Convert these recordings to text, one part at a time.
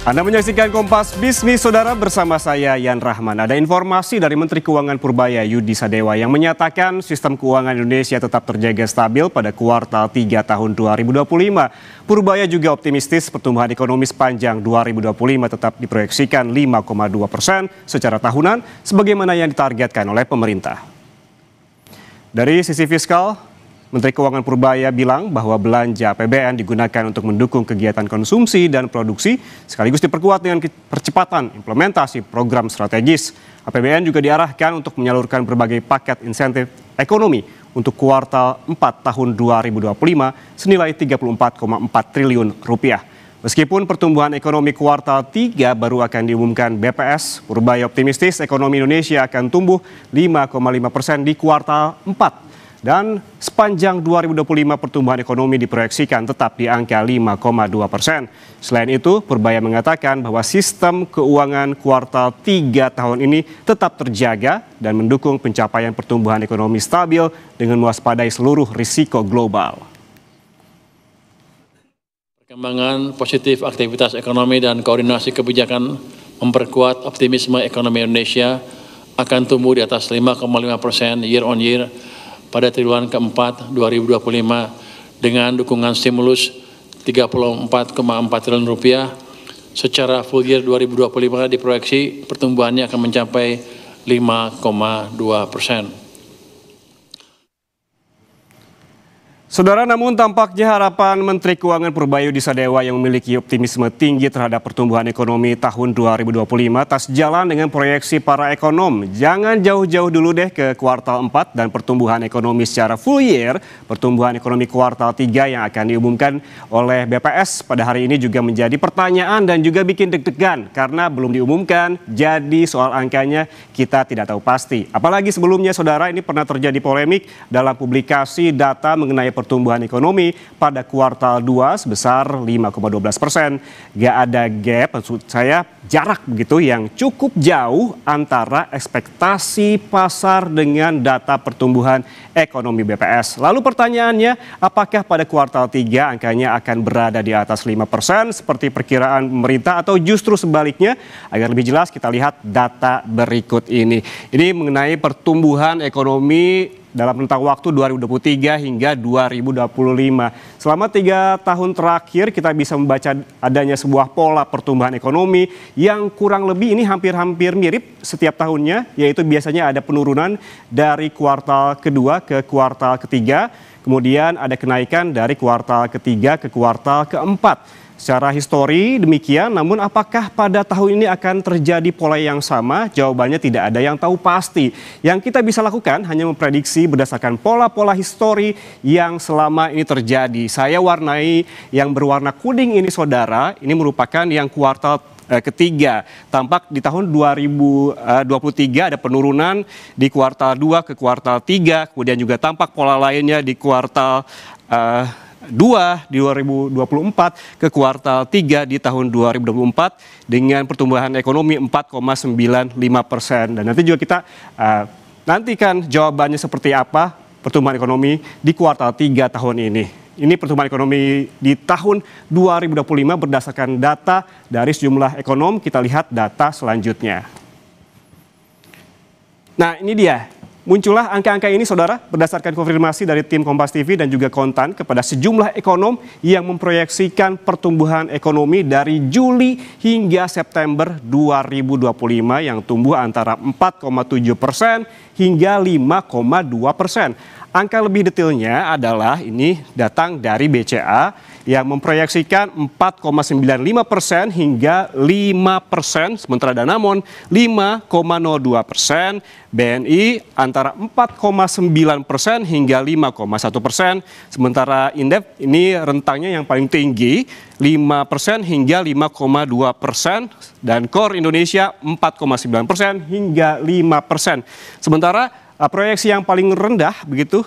Anda menyaksikan Kompas Bisnis, Saudara, bersama saya Yan Rahman. Ada informasi dari Menteri Keuangan Purbaya Yudi Sadewa yang menyatakan sistem keuangan Indonesia tetap terjaga stabil pada kuartal 3 tahun 2025. Purbaya juga optimistis pertumbuhan ekonomi sepanjang 2025 tetap diproyeksikan 5,2% secara tahunan sebagaimana yang ditargetkan oleh pemerintah. Dari sisi fiskal, Menteri Keuangan Purbaya bilang bahwa belanja APBN digunakan untuk mendukung kegiatan konsumsi dan produksi sekaligus diperkuat dengan percepatan implementasi program strategis. APBN juga diarahkan untuk menyalurkan berbagai paket insentif ekonomi untuk kuartal 4 tahun 2025 senilai 34,4 triliun rupiah. Meskipun pertumbuhan ekonomi kuartal 3 baru akan diumumkan BPS, Purbaya optimistis ekonomi Indonesia akan tumbuh 5,5% di kuartal 4. Dan sepanjang 2025 pertumbuhan ekonomi diproyeksikan tetap di angka 5,2%. Selain itu, Purbaya mengatakan bahwa sistem keuangan kuartal 3 tahun ini tetap terjaga dan mendukung pencapaian pertumbuhan ekonomi stabil dengan mewaspadai seluruh risiko global. Perkembangan positif aktivitas ekonomi dan koordinasi kebijakan memperkuat optimisme ekonomi Indonesia akan tumbuh di atas 5,5% year on year pada triwulan keempat 2025 dengan dukungan stimulus 34,4 triliun rupiah. Secara full year 2025 diproyeksi pertumbuhannya akan mencapai 5,2%. Saudara, namun tampaknya harapan Menteri Keuangan Purbaya Yudi Sadewa yang memiliki optimisme tinggi terhadap pertumbuhan ekonomi tahun 2025 tak sejalan dengan proyeksi para ekonom. Jangan jauh-jauh dulu deh ke kuartal 4 dan pertumbuhan ekonomi secara full year. Pertumbuhan ekonomi kuartal 3 yang akan diumumkan oleh BPS pada hari ini juga menjadi pertanyaan dan juga bikin deg-degan karena belum diumumkan, jadi soal angkanya kita tidak tahu pasti. Apalagi sebelumnya, Saudara, ini pernah terjadi polemik dalam publikasi data mengenai pertumbuhan ekonomi pada kuartal 2 sebesar 5,12%. Gak ada gap, maksud saya jarak begitu yang cukup jauh antara ekspektasi pasar dengan data pertumbuhan ekonomi BPS. Lalu pertanyaannya, apakah pada kuartal 3 angkanya akan berada di atas 5% seperti perkiraan pemerintah atau justru sebaliknya? Agar lebih jelas kita lihat data berikut ini. Ini mengenai pertumbuhan ekonomi dalam rentang waktu 2023 hingga 2025. Selama 3 tahun terakhir kita bisa membaca adanya sebuah pola pertumbuhan ekonomi yang kurang lebih ini hampir-hampir mirip setiap tahunnya, yaitu biasanya ada penurunan dari kuartal kedua ke kuartal ketiga, kemudian ada kenaikan dari kuartal ketiga ke kuartal keempat. Secara histori demikian, namun apakah pada tahun ini akan terjadi pola yang sama? Jawabannya tidak ada yang tahu pasti. Yang kita bisa lakukan hanya memprediksi berdasarkan pola-pola histori yang selama ini terjadi. Saya warnai yang berwarna kuning ini, Saudara, ini merupakan yang kuartal ketiga. Tampak di tahun 2023 ada penurunan di kuartal 2 ke kuartal 3, kemudian juga tampak pola lainnya di kuartal 2 di 2024 ke kuartal 3 di tahun 2024 dengan pertumbuhan ekonomi 4,95%. Dan nanti juga kita nantikan jawabannya seperti apa pertumbuhan ekonomi di kuartal 3 tahun ini. Ini pertumbuhan ekonomi di tahun 2025 berdasarkan data dari sejumlah ekonom. Kita lihat data selanjutnya. Nah, ini dia. Muncullah angka-angka ini, Saudara, berdasarkan konfirmasi dari tim Kompas TV dan juga Kontan kepada sejumlah ekonom yang memproyeksikan pertumbuhan ekonomi dari Juli hingga September 2025 yang tumbuh antara 4,7% hingga 5,2%. Angka lebih detailnya adalah ini datang dari BCA yang memproyeksikan 4,95% hingga 5%, sementara Danamon 5,02%, BNI antara 4,9% hingga 5,1%, sementara Indef ini rentangnya yang paling tinggi 5% hingga 5,2%, dan Core Indonesia 4,9% hingga 5%. Sementara proyeksi yang paling rendah begitu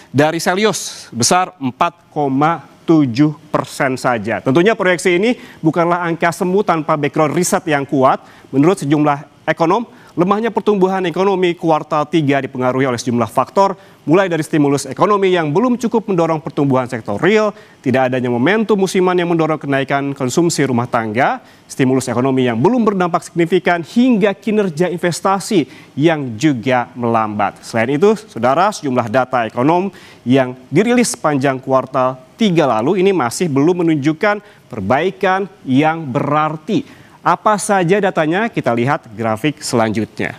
dari Selios besar 4,7% saja. Tentunya proyeksi ini bukanlah angka semu tanpa background riset yang kuat. Menurut sejumlah ekonom, Lemahnya pertumbuhan ekonomi kuartal 3 dipengaruhi oleh sejumlah faktor, mulai dari stimulus ekonomi yang belum cukup mendorong pertumbuhan sektor real, tidak adanya momentum musiman yang mendorong kenaikan konsumsi rumah tangga, stimulus ekonomi yang belum berdampak signifikan, hingga kinerja investasi yang juga melambat. Selain itu, saudara, sejumlah data ekonom yang dirilis sepanjang kuartal 3 lalu ini masih belum menunjukkan perbaikan yang berarti. Apa saja datanya? Kita lihat grafik selanjutnya.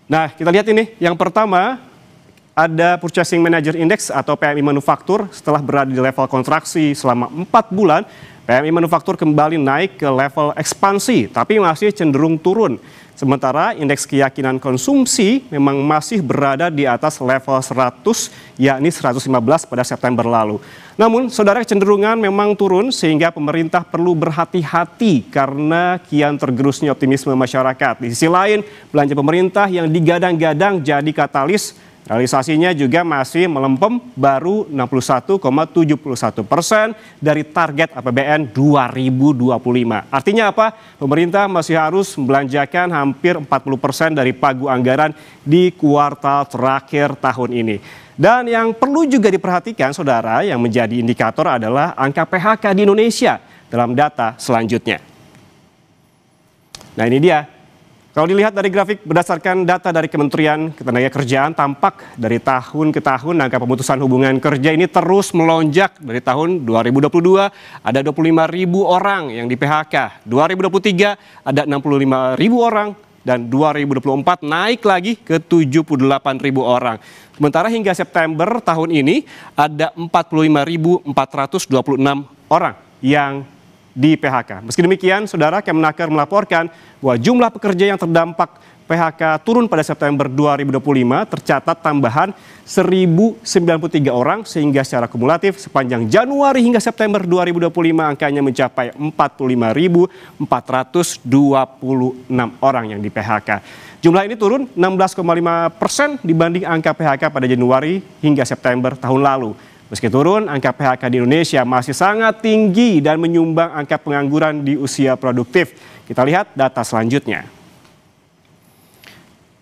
Nah, kita lihat ini. Yang pertama, ada Purchasing Manager Index atau PMI Manufaktur. Setelah berada di level kontraksi selama 4 bulan, PMI Manufaktur kembali naik ke level ekspansi, tapi masih cenderung turun. Sementara indeks keyakinan konsumsi memang masih berada di atas level 100, yakni 115 pada September lalu. Namun, saudara, kecenderungan memang turun sehingga pemerintah perlu berhati-hati karena kian tergerusnya optimisme masyarakat. Di sisi lain, belanja pemerintah yang digadang-gadang jadi katalis, realisasinya juga masih melempem, baru 61,71% dari target APBN 2025. Artinya apa? Pemerintah masih harus membelanjakan hampir 40% dari pagu anggaran di kuartal terakhir tahun ini. Dan yang perlu juga diperhatikan, saudara, yang menjadi indikator adalah angka PHK di Indonesia dalam data selanjutnya. Nah, ini dia. Kalau dilihat dari grafik berdasarkan data dari Kementerian Ketenagakerjaan, tampak dari tahun ke tahun angka pemutusan hubungan kerja ini terus melonjak. Dari tahun 2022 ada 25.000 orang yang di PHK, 2023 ada 65.000 orang, dan 2024 naik lagi ke 78.000 orang. Sementara hingga September tahun ini ada 45.426 orang yang di PHK. Meski demikian, saudara, Kemenaker melaporkan bahwa jumlah pekerja yang terdampak PHK turun pada September 2025 tercatat tambahan 1.093 orang sehingga secara kumulatif sepanjang Januari hingga September 2025 angkanya mencapai 45.426 orang yang di PHK. Jumlah ini turun 16,5% dibanding angka PHK pada Januari hingga September tahun lalu. Meski turun, angka PHK di Indonesia masih sangat tinggi dan menyumbang angka pengangguran di usia produktif. Kita lihat data selanjutnya.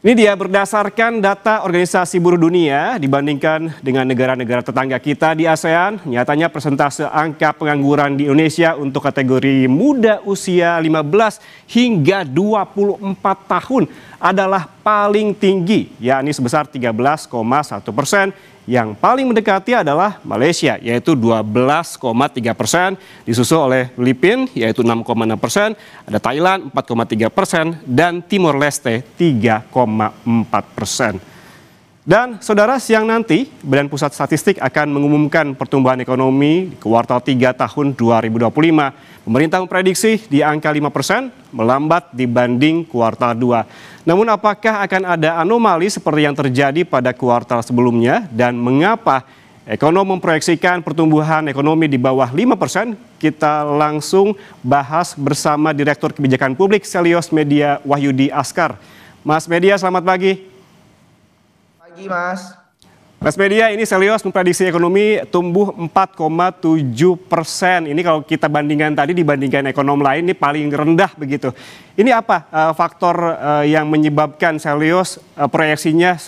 Ini dia berdasarkan data Organisasi Buruh Dunia dibandingkan dengan negara-negara tetangga kita di ASEAN. Nyatanya persentase angka pengangguran di Indonesia untuk kategori muda usia 15 hingga 24 tahun adalah paling tinggi, yakni sebesar 13,1%. Yang paling mendekati adalah Malaysia, yaitu 12,3%, disusul oleh Filipina, yaitu 6,6%, ada Thailand 4,3%, dan Timor Leste 3,4%. Dan saudara, siang nanti Badan Pusat Statistik akan mengumumkan pertumbuhan ekonomi di kuartal 3 tahun 2025. Pemerintah memprediksi di angka 5%, melambat dibanding kuartal 2. Namun apakah akan ada anomali seperti yang terjadi pada kuartal sebelumnya dan mengapa ekonom memproyeksikan pertumbuhan ekonomi di bawah 5%? Kita langsung bahas bersama Direktur Kebijakan Publik Selyos Media Wahyudi Askar. Mas Media, selamat pagi. Pagi, Mas. Mas Media, ini Selyos memprediksi ekonomi tumbuh 4,7%. Ini kalau kita bandingkan tadi dibandingkan ekonom lain ini paling rendah begitu. Ini apa faktor yang menyebabkan Selyos proyeksinya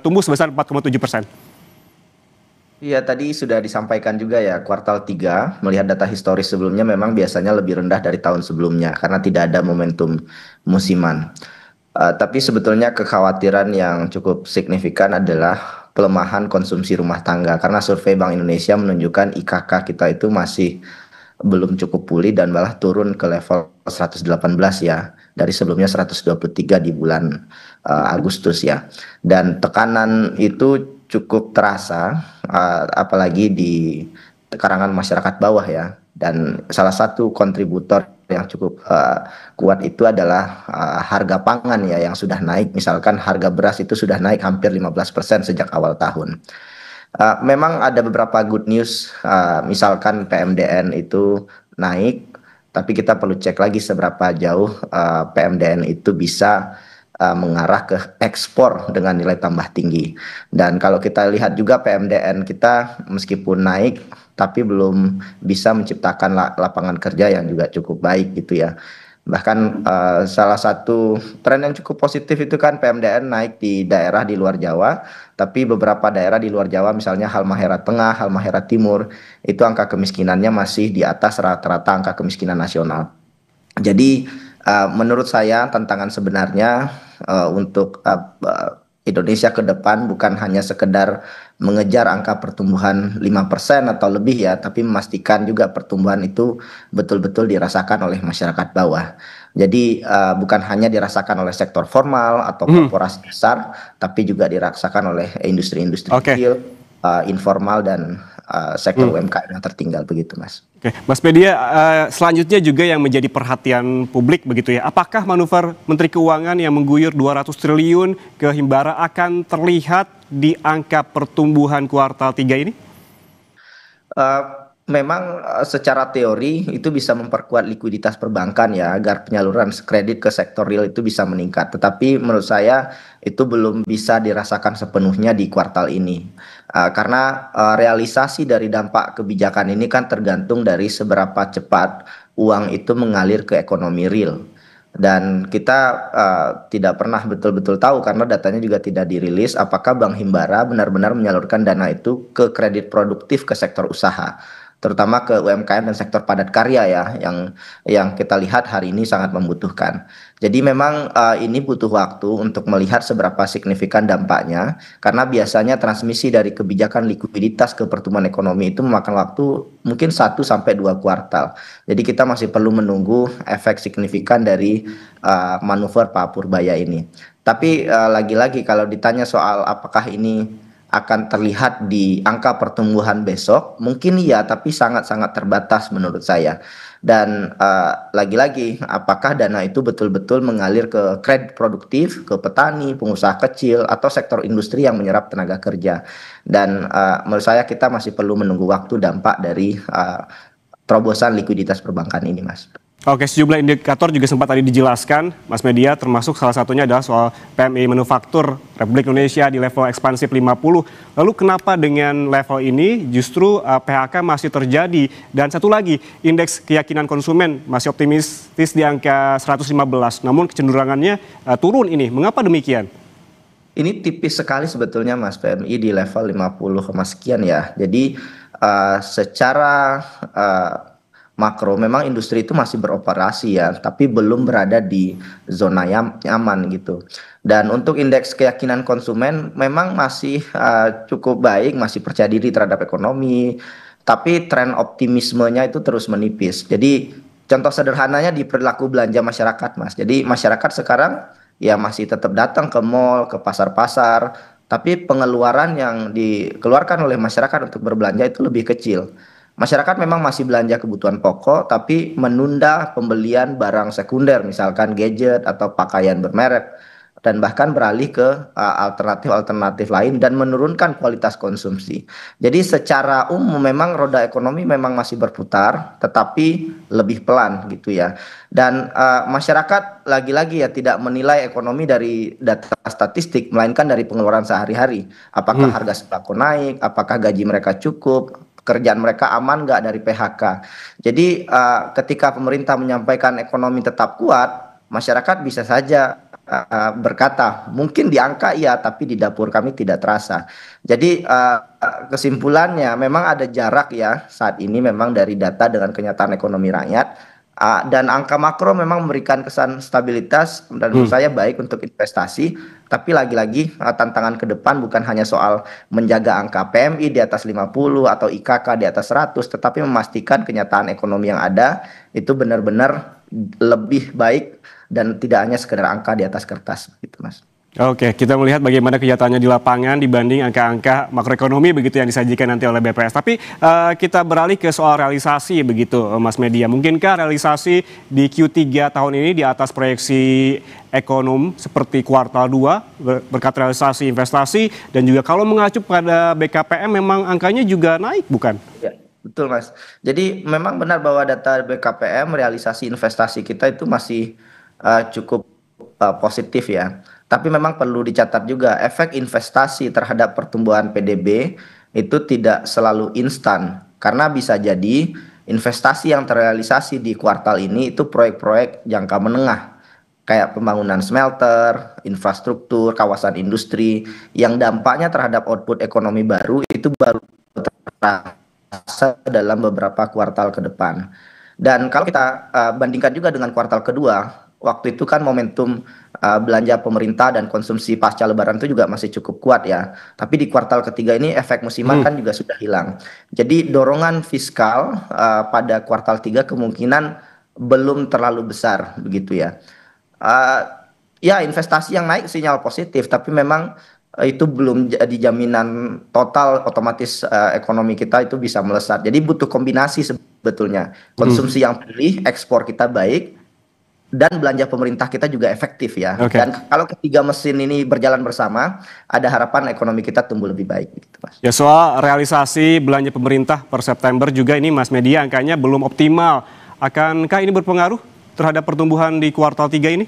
tumbuh sebesar 4,7%? Iya, tadi sudah disampaikan juga ya, kuartal 3 melihat data historis sebelumnya memang biasanya lebih rendah dari tahun sebelumnya karena tidak ada momentum musiman. Tapi sebetulnya kekhawatiran yang cukup signifikan adalah pelemahan konsumsi rumah tangga karena survei Bank Indonesia menunjukkan IKK kita itu masih belum cukup pulih dan malah turun ke level 118 ya, dari sebelumnya 123 di bulan Agustus ya. Dan tekanan itu cukup terasa apalagi di kalangan masyarakat bawah ya. Dan salah satu kontributor yang cukup kuat itu adalah harga pangan ya yang sudah naik. Misalkan harga beras itu sudah naik hampir 15% sejak awal tahun. Memang ada beberapa good news, misalkan PMDN itu naik, tapi kita perlu cek lagi seberapa jauh PMDN itu bisa mengarah ke ekspor dengan nilai tambah tinggi. Dan kalau kita lihat juga PMDN kita meskipun naik, tapi belum bisa menciptakan lapangan kerja yang juga cukup baik gitu ya. Bahkan salah satu tren yang cukup positif itu kan PMDN naik di daerah di luar Jawa, tapi beberapa daerah di luar Jawa misalnya Halmahera Tengah, Halmahera Timur, itu angka kemiskinannya masih di atas rata-rata angka kemiskinan nasional. Jadi menurut saya tantangan sebenarnya untuk Indonesia ke depan bukan hanya sekedar mengejar angka pertumbuhan 5% atau lebih ya, tapi memastikan juga pertumbuhan itu betul-betul dirasakan oleh masyarakat bawah. Jadi bukan hanya dirasakan oleh sektor formal atau korporasi besar, tapi juga dirasakan oleh industri-industri Oke. kecil, informal dan sektor UMKM yang tertinggal begitu, Mas. Oke, Mas Media, selanjutnya juga yang menjadi perhatian publik begitu ya. Apakah manuver Menteri Keuangan yang mengguyur 200 triliun ke Himbara akan terlihat di angka pertumbuhan kuartal 3 ini? Memang secara teori itu bisa memperkuat likuiditas perbankan ya agar penyaluran kredit ke sektor real itu bisa meningkat. Tetapi menurut saya itu belum bisa dirasakan sepenuhnya di kuartal ini. Karena realisasi dari dampak kebijakan ini kan tergantung dari seberapa cepat uang itu mengalir ke ekonomi real. Dan kita tidak pernah betul-betul tahu karena datanya juga tidak dirilis apakah Bank Himbara benar-benar menyalurkan dana itu ke kredit produktif ke sektor usaha, terutama ke UMKM dan sektor padat karya ya yang kita lihat hari ini sangat membutuhkan. Jadi memang ini butuh waktu untuk melihat seberapa signifikan dampaknya karena biasanya transmisi dari kebijakan likuiditas ke pertumbuhan ekonomi itu memakan waktu mungkin 1 sampai 2 kuartal. Jadi kita masih perlu menunggu efek signifikan dari manuver Pak Purbaya ini. Tapi lagi-lagi kalau ditanya soal apakah ini akan terlihat di angka pertumbuhan besok, mungkin iya, tapi sangat-sangat terbatas menurut saya. Dan lagi-lagi, apakah dana itu betul-betul mengalir ke kredit produktif, ke petani, pengusaha kecil, atau sektor industri yang menyerap tenaga kerja. Dan menurut saya kita masih perlu menunggu waktu dampak dari terobosan likuiditas perbankan ini, Mas. Oke, sejumlah indikator juga sempat tadi dijelaskan, Mas Media, termasuk salah satunya adalah soal PMI Manufaktur Republik Indonesia di level ekspansif 50. Lalu kenapa dengan level ini justru PHK masih terjadi? Dan satu lagi, indeks keyakinan konsumen masih optimistis di angka 115, namun kecenderungannya turun ini. Mengapa demikian? Ini tipis sekali sebetulnya Mas, PMI di level 50, sekian ya. Jadi secara makro memang industri itu masih beroperasi ya, tapi belum berada di zona nyaman gitu. Dan untuk indeks keyakinan konsumen memang masih cukup baik, masih percaya diri terhadap ekonomi, tapi tren optimismenya itu terus menipis. Jadi contoh sederhananya di perilaku belanja masyarakat, Mas. Jadi masyarakat sekarang ya masih tetap datang ke mall, ke pasar-pasar, tapi pengeluaran yang dikeluarkan oleh masyarakat untuk berbelanja itu lebih kecil. Masyarakat memang masih belanja kebutuhan pokok, tapi menunda pembelian barang sekunder, misalkan gadget atau pakaian bermerek, dan bahkan beralih ke alternatif-alternatif lain dan menurunkan kualitas konsumsi. Jadi secara umum memang roda ekonomi memang masih berputar, tetapi lebih pelan gitu ya. Dan masyarakat lagi-lagi ya tidak menilai ekonomi dari data statistik, melainkan dari pengeluaran sehari-hari. Apakah harga sembako naik, apakah gaji mereka cukup, pekerjaan mereka aman nggak dari PHK. Jadi ketika pemerintah menyampaikan ekonomi tetap kuat, masyarakat bisa saja berkata mungkin di angka iya, tapi di dapur kami tidak terasa. Jadi kesimpulannya memang ada jarak ya saat ini memang dari data dengan kenyataan ekonomi rakyat. Dan angka makro memang memberikan kesan stabilitas dan menurut saya baik untuk investasi, tapi lagi-lagi tantangan ke depan bukan hanya soal menjaga angka PMI di atas 50 atau IKK di atas 100, tetapi memastikan kenyataan ekonomi yang ada itu benar-benar lebih baik dan tidak hanya sekedar angka di atas kertas gitu, Mas. Oke, kita melihat bagaimana kenyataannya di lapangan dibanding angka-angka makroekonomi begitu yang disajikan nanti oleh BPS. Tapi kita beralih ke soal realisasi begitu, Mas Media. Mungkinkah realisasi di Q3 tahun ini di atas proyeksi ekonom seperti kuartal 2 berkat realisasi investasi dan juga kalau mengacu pada BKPM memang angkanya juga naik bukan? Ya, betul Mas. Jadi memang benar bahwa data BKPM realisasi investasi kita itu masih cukup positif ya. Tapi memang perlu dicatat juga efek investasi terhadap pertumbuhan PDB itu tidak selalu instan. Karena bisa jadi investasi yang terrealisasi di kuartal ini itu proyek-proyek jangka menengah, kayak pembangunan smelter, infrastruktur, kawasan industri, yang dampaknya terhadap output ekonomi baru itu baru terasa dalam beberapa kuartal ke depan. Dan kalau kita bandingkan juga dengan kuartal kedua, waktu itu kan momentum belanja pemerintah dan konsumsi pasca Lebaran itu juga masih cukup kuat ya. Tapi di kuartal ketiga ini efek musiman kan juga sudah hilang. Jadi dorongan fiskal pada kuartal 3 kemungkinan belum terlalu besar begitu ya. Ya, investasi yang naik sinyal positif, tapi memang itu belum jadi jaminan total otomatis ekonomi kita itu bisa melesat. Jadi butuh kombinasi sebetulnya. Konsumsi yang pulih, ekspor kita baik, dan belanja pemerintah kita juga efektif ya. Dan kalau ketiga mesin ini berjalan bersama, ada harapan ekonomi kita tumbuh lebih baik gitu, Mas. Ya, soal realisasi belanja pemerintah per September juga ini Mas Media angkanya belum optimal. Akankah ini berpengaruh terhadap pertumbuhan di kuartal 3 ini?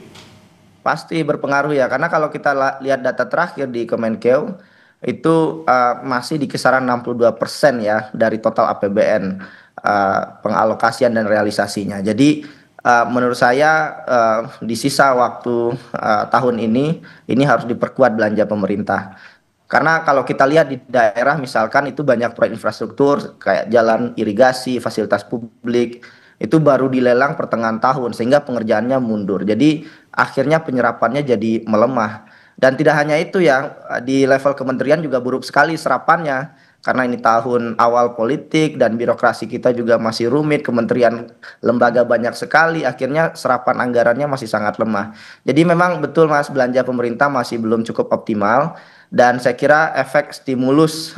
Pasti berpengaruh ya, karena kalau kita lihat data terakhir di Kemenkeu itu masih di kisaran 62% ya dari total APBN, pengalokasian dan realisasinya. Jadi menurut saya di sisa waktu tahun ini harus diperkuat belanja pemerintah. Karena kalau kita lihat di daerah misalkan itu banyak proyek infrastruktur kayak jalan, irigasi, fasilitas publik, itu baru dilelang pertengahan tahun sehingga pengerjaannya mundur. Jadi akhirnya penyerapannya jadi melemah. Dan tidak hanya itu ya, di level kementerian juga buruk sekali serapannya. Karena ini tahun awal politik dan birokrasi kita juga masih rumit, kementerian lembaga banyak sekali, akhirnya serapan anggarannya masih sangat lemah. Jadi memang betul Mas, belanja pemerintah masih belum cukup optimal, dan saya kira efek stimulus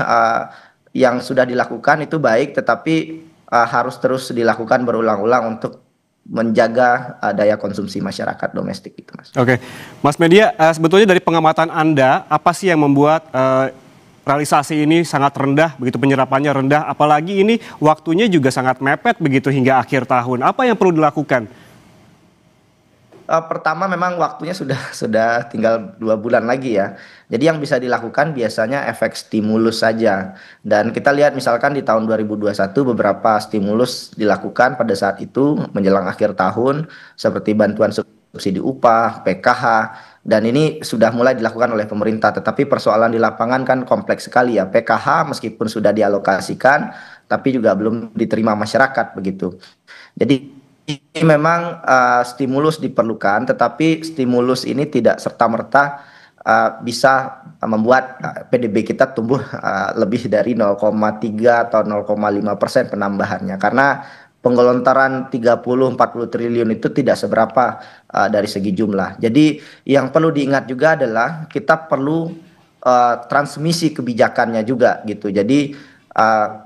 yang sudah dilakukan itu baik, tetapi harus terus dilakukan berulang-ulang untuk menjaga daya konsumsi masyarakat domestik itu, Mas. Oke, Mas Media, sebetulnya dari pengamatan Anda, apa sih yang membuat realisasi ini sangat rendah, begitu penyerapannya rendah, apalagi ini waktunya juga sangat mepet begitu hingga akhir tahun. Apa yang perlu dilakukan? Pertama memang waktunya sudah tinggal 2 bulan lagi ya. Jadi yang bisa dilakukan biasanya efek stimulus saja. Dan kita lihat misalkan di tahun 2021 beberapa stimulus dilakukan pada saat itu menjelang akhir tahun, seperti bantuan subsidi upah, PKH, dan ini sudah mulai dilakukan oleh pemerintah. Tetapi persoalan di lapangan kan kompleks sekali ya. PKH meskipun sudah dialokasikan, tapi juga belum diterima masyarakat begitu. Jadi memang stimulus diperlukan, tetapi stimulus ini tidak serta-merta bisa membuat PDB kita tumbuh lebih dari 0,3 atau 0,5% penambahannya. Karena penggelontaran 30-40 triliun itu tidak seberapa dari segi jumlah. Jadi yang perlu diingat juga adalah kita perlu transmisi kebijakannya juga gitu. Jadi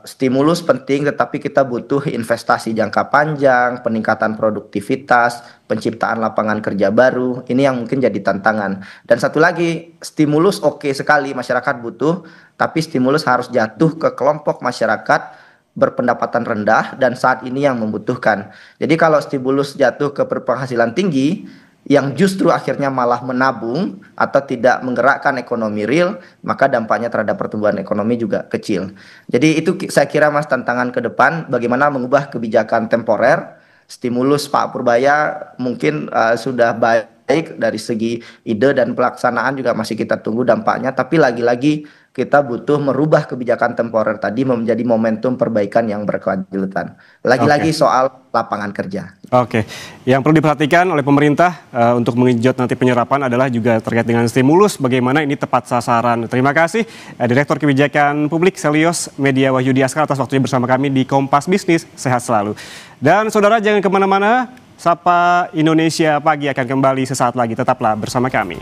stimulus penting, tetapi kita butuh investasi jangka panjang, peningkatan produktivitas, penciptaan lapangan kerja baru. Ini yang mungkin jadi tantangan. Dan satu lagi, stimulus oke sekali, masyarakat butuh, tapi stimulus harus jatuh ke kelompok masyarakat berpendapatan rendah dan saat ini yang membutuhkan. Jadi kalau stimulus jatuh ke berpenghasilan tinggi, yang justru akhirnya malah menabung atau tidak menggerakkan ekonomi real, maka dampaknya terhadap pertumbuhan ekonomi juga kecil. Jadi itu saya kira Mas tantangan ke depan, bagaimana mengubah kebijakan temporer. Stimulus Pak Purbaya mungkin sudah baik dari segi ide dan pelaksanaan, juga masih kita tunggu dampaknya, tapi lagi-lagi kita butuh merubah kebijakan temporer tadi menjadi momentum perbaikan yang berkelanjutan. Lagi-lagi soal lapangan kerja. Oke, yang perlu diperhatikan oleh pemerintah untuk menggenjot nanti penyerapan adalah juga terkait dengan stimulus, bagaimana ini tepat sasaran. Terima kasih Direktur Kebijakan Publik Selyos Media Wahyudi Askar atas waktunya bersama kami di Kompas Bisnis. Sehat selalu. Dan saudara jangan kemana-mana, Sapa Indonesia Pagi akan kembali sesaat lagi, tetaplah bersama kami.